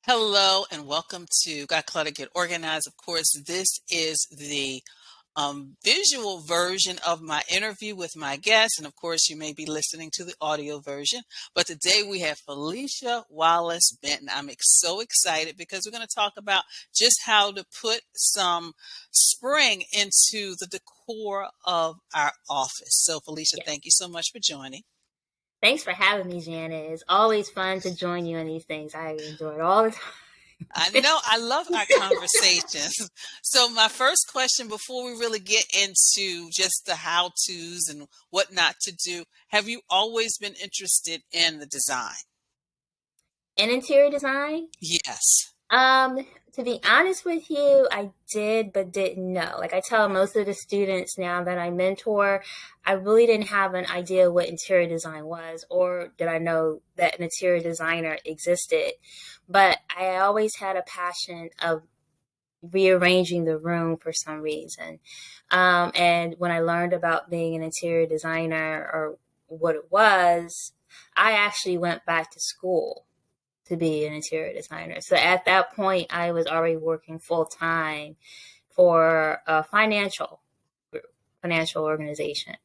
Hello and welcome to Got Clutter Get Organized. Of course, this is the visual version of my interview with my guest. And of course, you may be listening to the audio version. But today we have Felicia Wallace Benton. So excited because we're going to talk about just how to put some spring into the decor of our office. So, Felicia, Yes. thank you so much for joining. Thanks for having me, Janet. It's always fun to join you in these things. I enjoy it all the I time. know I love our conversations. So my first question before we really get into just the how-tos and what not to do, have you always been interested in the design? In interior design, Yes. um, to be honest with you, I did but didn't know. Like I tell most of the students now that I mentor, I really didn't have an idea what interior design was, or did I know that an interior designer existed. But I always had a passion of rearranging the room for some reason. And when I learned about being an interior designer or what it was, I actually went back to school to be an interior designer. So at that point, I was already working full time for a financial group, financial organization.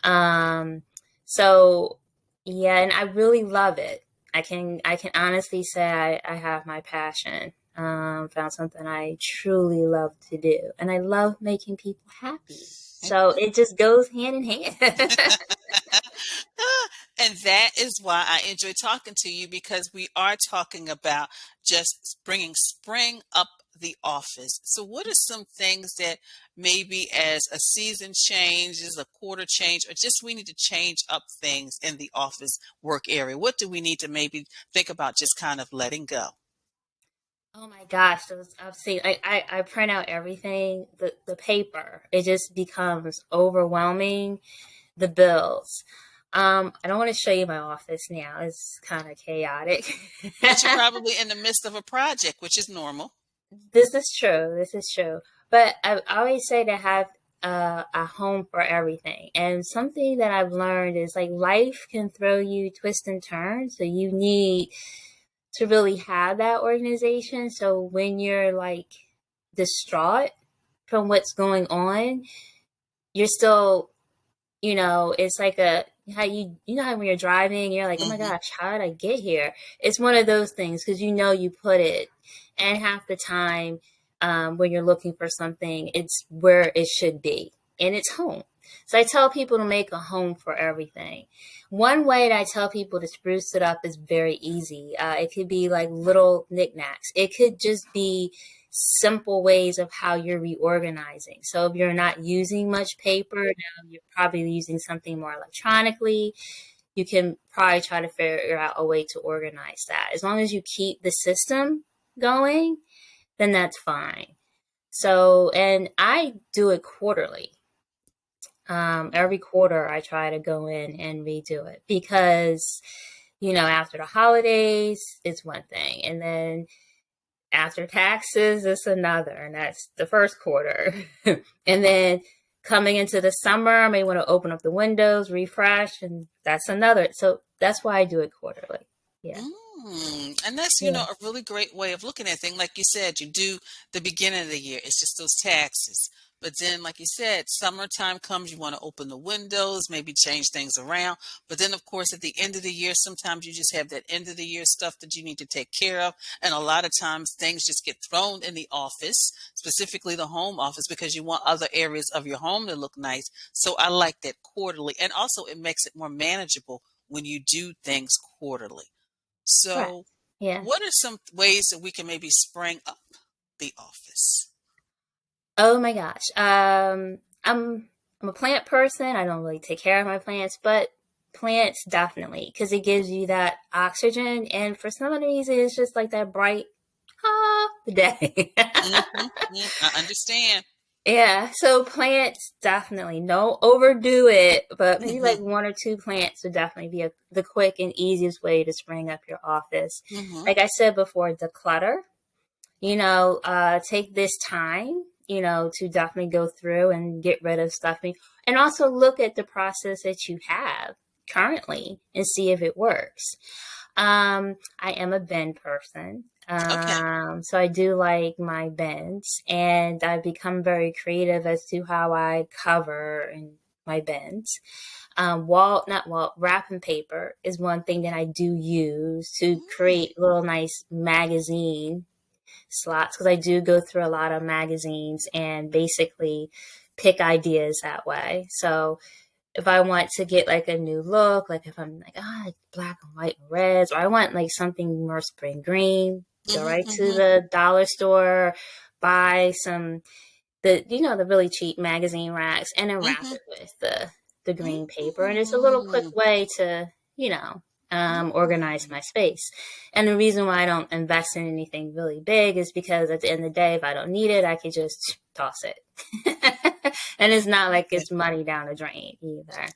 Um, so yeah, and I really love it. I can honestly say I have my passion. Found something I truly love to do, and I love making people happy. So it just goes hand in hand. And that is why I enjoy talking to you because we are talking about just bringing spring up the office. So, what are some things that maybe as a season changes, a quarter change, or just we need to change up things in the office work area? What do we need to maybe think about just kind of letting go? Oh my gosh, those I've seen. I print out everything. The paper, it just becomes overwhelming. The bills. I don't want to show you my office now. It's kind of chaotic. But you're probably in the midst of a project, which is normal. This is true. This is true. But I always say to have a home for everything. And something that I've learned is like life can throw you twists and turns. So you need to really have that organization. So when you're like distraught from what's going on, you're still, it's like a how you know how when you're driving, you're like, oh my Hmm. gosh, how did I get here? It's one of those things because you put it, and half the time when you're looking for something, it's where it should be, and it's home. So I tell people to make a home for everything. One way that I tell people to spruce it up is very easy. It could be like little knickknacks. It could just be simple ways of how you're reorganizing. So if you're not using much paper, now you're probably using something more electronically. You can probably try to figure out a way to organize that. As long as you keep the system going, then that's fine. So, and I do it quarterly. Every quarter, I try to go in and redo it because, after the holidays, it's one thing. And then after taxes, it's another, and that's the first quarter. And then coming into the summer, I may want to open up the windows, refresh, and that's another. So that's why I do it quarterly. Yeah. And that's, Yeah. a really great way of looking at things. Like you said, you do the beginning of the year, it's just those taxes. But then, like you said, summertime comes, you want to open the windows, maybe change things around. But then, of course, at the end of the year, sometimes you just have that end of the year stuff that you need to take care of. And a lot of times things just get thrown in the office, specifically the home office, because you want other areas of your home to look nice. So I like that quarterly. And also, it makes it more manageable when you do things quarterly. Right. So, Yeah. what are some ways that we can maybe spring up the office? Oh my gosh. I'm a plant person. I don't really take care of my plants, but plants definitely because it gives you that oxygen, and for some of the reason, it's just like that bright the day. I understand. Yeah, so plants definitely no overdo it, but maybe Hmm. like one or two plants would definitely be the quick and easiest way to spring up your office. Hmm. Like I said before, declutter. Take this time, to definitely go through and get rid of stuff, and also look at the process that you have currently and see if it works. I am a bin person. Okay. So I do like my bins, and I've become very creative as to how I cover in my bins. Not wall, wrapping paper is one thing that I do use to Mm, create little nice magazine slots, because I do go through a lot of magazines and basically pick ideas that way. So if I want to get like a new look, like if I'm like, black and white and reds, or I want like something more spring green, go mm-hmm, right to mm-hmm, the dollar store, buy some the really cheap magazine racks, and then wrap mm-hmm, it with the green paper. And it's a little quick mm-hmm. way to, organize my space. And the reason why I don't invest in anything really big is because at the end of the day, if I don't need it, I could just toss it. And it's not like Okay. it's money down the drain either.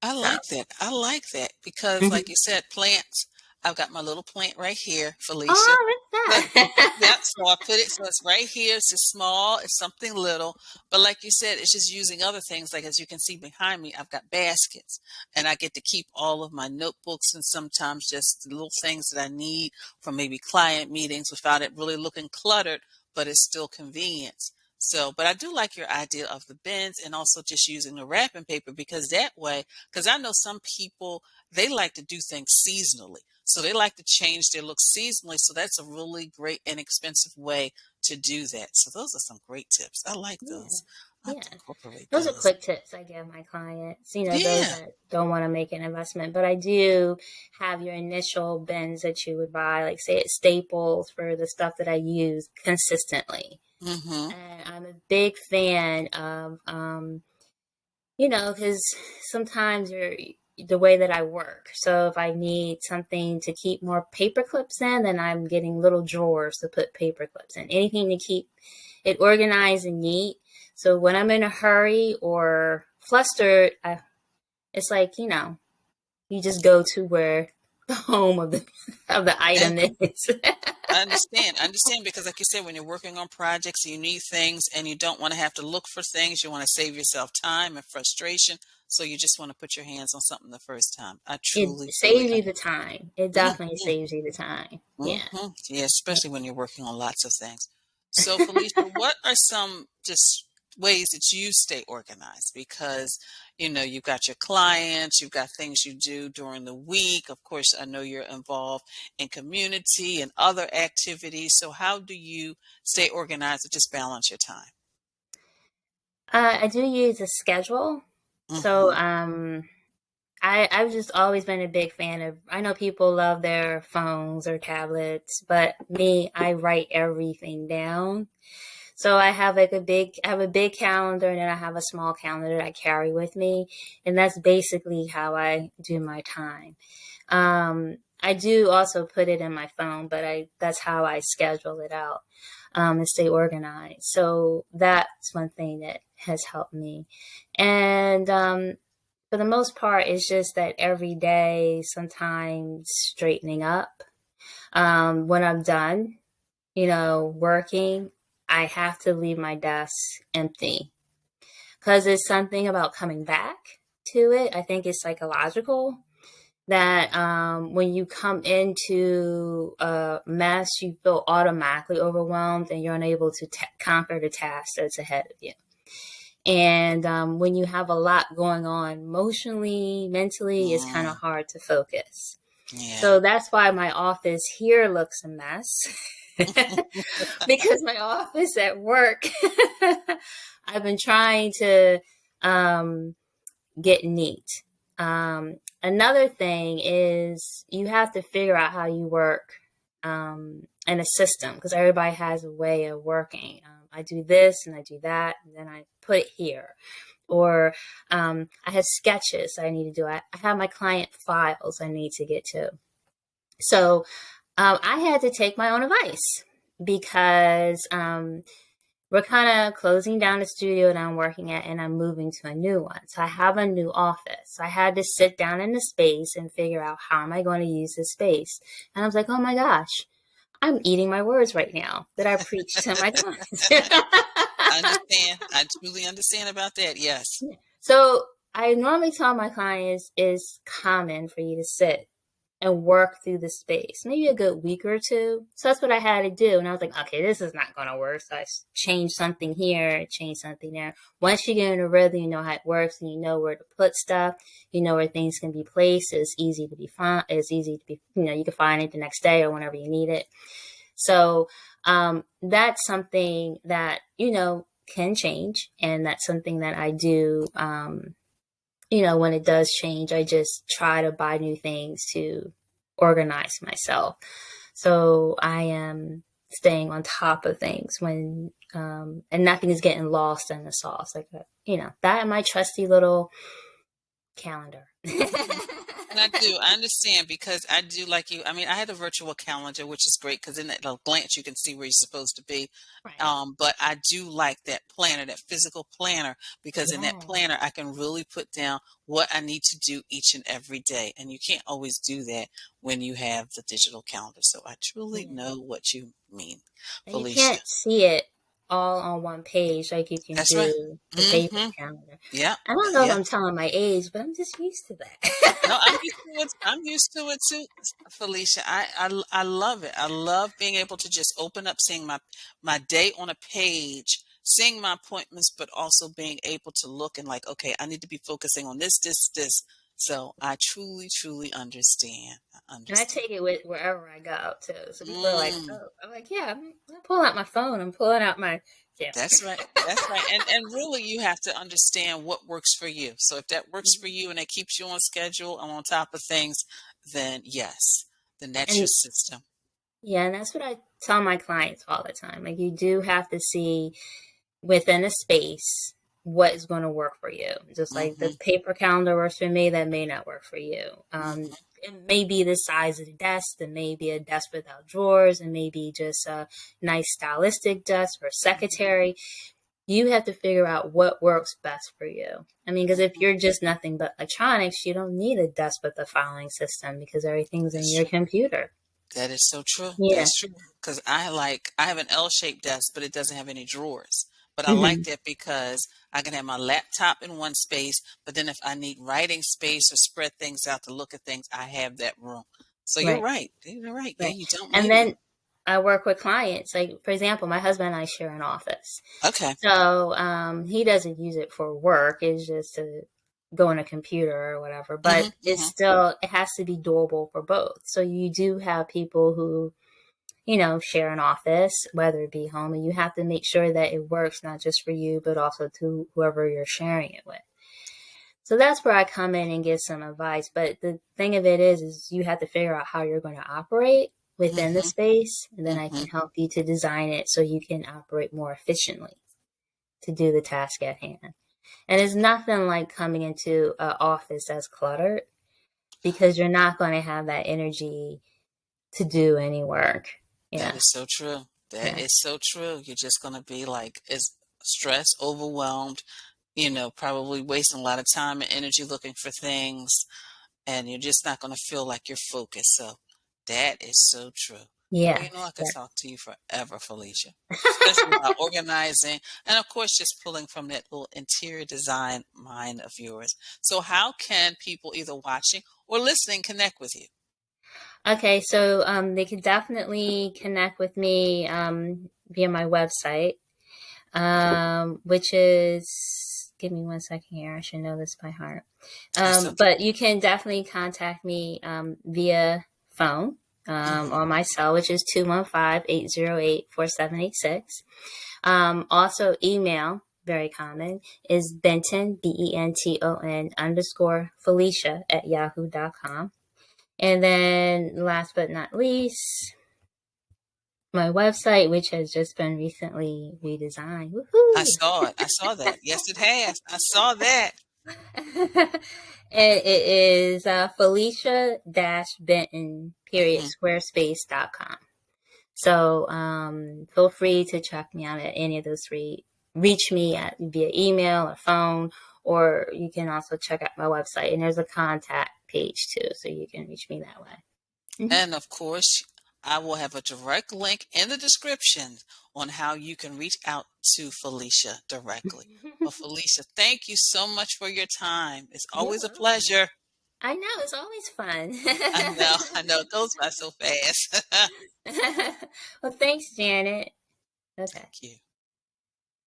I So, like that. I like that because, like mhm. you said, plants. I've got my little plant right here, Felicia. Oh, But what's that? yeah, so I put it so it's right here. It's just small. It's something little. But like you said, it's just using other things. Like as you can see behind me, I've got baskets, and I get to keep all of my notebooks and sometimes just the little things that I need for maybe client meetings without it really looking cluttered, but it's still convenience. So, but I do like your idea of the bins and also just using the wrapping paper because that way, because I know some people, they like to do things seasonally. So they like to change their look seasonally. So that's a really great, inexpensive way to do that. So those are some great tips. I like Yeah. those. I have Yeah. to incorporate Those are those. quick tips I give my clients, those Yeah. that don't want to make an investment. But I do have your initial bins that you would buy, like say at Staples, for the stuff that I use consistently. Mm-hmm. And I'm a big fan of, because sometimes the way that I work. So if I need something to keep more paper clips in, then I'm getting little drawers to put paper clips in. Anything to keep it organized and neat. So when I'm in a hurry or flustered, it's like, you just go to where the home of the And item is. I understand. I understand because, like you said, when you're working on projects, you need things and you don't want to have to look for things. You want to save yourself time and frustration. So you just want to put your hands on something the first time. I It truly, truly saves you the time. It definitely understand. saves you the time. Yeah. Hmm. Yeah, especially when you're working on lots of things. So, Felicia, what are some just ways that you stay organized? Because, you've got your clients, you've got things you do during the week. Of course, I know you're involved in community and other activities. So, how do you stay organized to just balance your time? I do use a schedule. So, Hmm. I've just always been a big fan of, I know people love their phones or tablets, but me, I write everything down. So I have a big calendar, and then I have a small calendar that I carry with me. And that's basically how I do my time. I do also put it in my phone, but that's how I schedule it out, and stay organized. So that's one thing that has helped me. And, for the most part, it's just that every day, sometimes straightening up. When I'm done, working, I have to leave my desk empty, because it's something about coming back to it. I think it's psychological that, when you come into a mess, you feel automatically overwhelmed and you're unable to conquer the task that's ahead of you. And, when you have a lot going on emotionally, mentally, it's kind of Mm, hard to focus. yeah. So that's why my office here looks a mess. Because my office at work, I've been trying to, um, get neat. Another thing is you have to figure out how you work, in a system, because everybody has a way of working. I do this and I do that, and then I put it here. Or, I have sketches I need to do. I have my client files I need to get to. So, I had to take my own advice, because, we're kind of closing down the studio that I'm working at, and I'm moving to a new one. So I have a new office. I had to sit down in the space and figure out, how am I going to use this space? And I was like, oh my gosh, I'm eating my words right now that I preach to my clients. I understand. I truly understand about that. Yes. So I normally tell my clients it's common for you to sit and work through the space, maybe a good week or two. So that's what I had to do. And I was like, okay, this is not going to work. So I changed something here, changed something there. Once you get in a rhythm, you know how it works and you know where to put stuff, you know where things can be placed. It's easy to be found. It's easy to be, you can find it the next day or whenever you need it. So that's something that, can change. And that's something that I do. When it does change, I just try to buy new things to organize myself. So I am staying on top of things when, and nothing is getting lost in the sauce. Like, that and my trusty little calendar. And I understand because I do like you. I mean, I had a virtual calendar, which is great because in that little glance you can see where you're supposed to be. Right. But I do like that planner, that physical planner, because in that Yeah. planner I can really put down what I need to do each and every day. And you can't always do that when you have the digital calendar. So I truly Yeah. know what you mean, And you Felicia. can't see it all on one page like you can That's right. do the paper Mm-hmm. calendar. Yeah. I don't know if Yeah. I'm telling my age, but I'm just used to No, I'm that. used to it. I'm used to it too, Felicia. I love it. I love being able to just open up, seeing my day on a page, seeing my appointments, but also being able to look and like, okay, I need to be focusing on this, this, this. So I truly, truly understand. I And I understand. take it with wherever I go too. So people are like, Mm. "Oh," I'm like, "Yeah, I'm pulling out my phone. I'm pulling out my yeah." That's right. That's right. And really you have to understand what works for you. So if that works for you and it keeps you on schedule and on top of things, then yes, then that's your And system. yeah, and that's what I tell my clients all the time. Like you do have to see within a space what is going to work for you. Just like the Mhm. paper calendar works for me, that may not work for you. Mhm. It may be the size of the desk, it may be a desk without drawers, and maybe just a nice stylistic desk or Mhm. secretary. You have to figure out what works best for you. I mean, because if Mhm. you're just nothing but electronics, you don't need a desk with a filing system because everything's in That's your true. computer. That is so true. Yeah. That's true. Because I have an L-shaped desk, but it doesn't have any drawers. But I like Hmm. that because I can have my laptop in one space, but then if I need writing space or spread things out to look at things, I have that room. So you're Right. right. You're right. Yeah, Right. you don't And need one. then I work with clients. Like, for example, my husband and I share an office. Okay. So he doesn't use it for work. It's just to go on a computer or whatever. But Mhm. it's Mhm. still, it has to be doable for both. So you do have people who, share an office, whether it be home, and you have to make sure that it works not just for you, but also to whoever you're sharing it with. So that's where I come in and give some advice. But the thing of it is you have to figure out how you're going to operate within the Mhm. space, and then I can Mhm. help you to design it so you can operate more efficiently to do the task at hand. And it's nothing like coming into an office that's cluttered because you're not going to have that energy to do any work. That Yeah. is so true. That Yeah. is so true. You're just going to be like, is stressed, overwhelmed, probably wasting a lot of time and energy looking for things, and you're just not going to feel like you're focused. So that is so true. Girl, Yes. I could Yeah. talk to you forever, Felicia, especially about organizing and, of course, just pulling from that little interior design mind of yours. So, how can people either watching or listening connect with you? Okay, so they can definitely connect with me via my website, which is, give me 1 second here. I should know this by heart. That's okay. But you can definitely contact me via phone Hmm. on my cell, which is 215-808-4786. Also, email, very common, is Benton, Benton underscore Felicia at yahoo.com. And then last but not least, my website, which has just been recently redesigned. I Woohoo! saw it. I saw that. Yes, it has. I saw that. And it is Felicia-Benton period Hmm. squarespace.com. So feel free to check me out at any of those three. Reach me at via email or phone, or you can also check out my website. And there's a contact page too, so you can reach me that way. Mhm. And of course, I will have a direct link in the description on how you can reach out to Felicia directly. Well, Felicia, thank you so much for your time. It's You're always a welcome. pleasure. I know, it's always fun. I know, it goes by so fast. Well, thanks, Janet. Okay. Thank you.